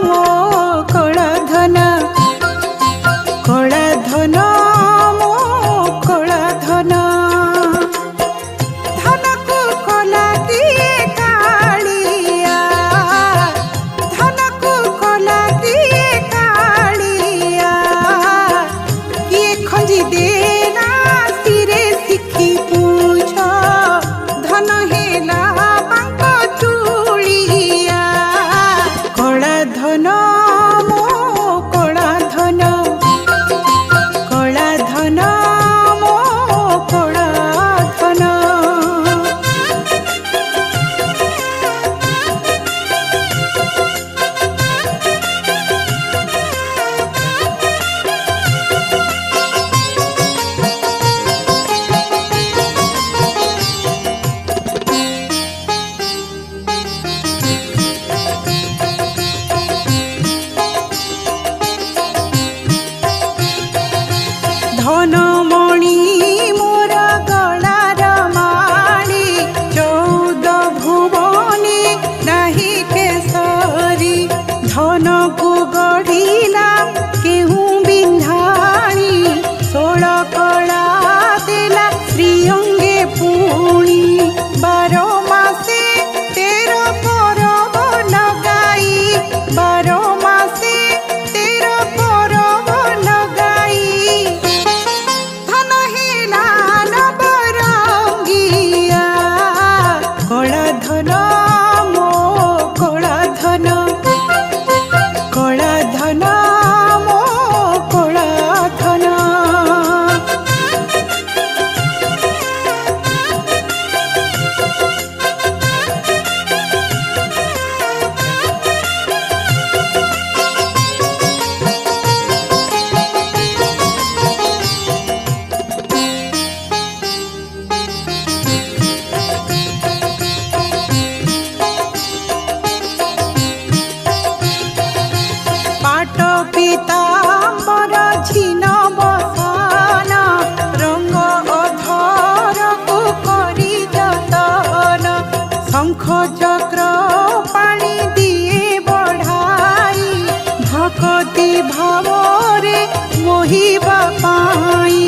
मो कला धन मो कला धन धन को कला दिए कालिया धन को कला दिए कालिया ये खंजी देना सिरे शिखी पूछ धन हेला बांक चूड़िया कला धन मो कला धन मो कला धन धनमणि मोर गलार माली 14 भुवनी नाही केसरी धन को गढ़िला केहूँ बिन्धाणी 16 कला देला श्रीअंगे पुणी 12 मासे 13 परब लगाई 12 मासे 13 परब लगाई धन हेला नवरंगिया कला धन मो कला धन मो कला धन पाट पीताम्बर झिन बसन रंग अधर को करी जतन शंख चक्र पाणी दिए बढ़ाई भक्ति भावरे मोहिबा पाई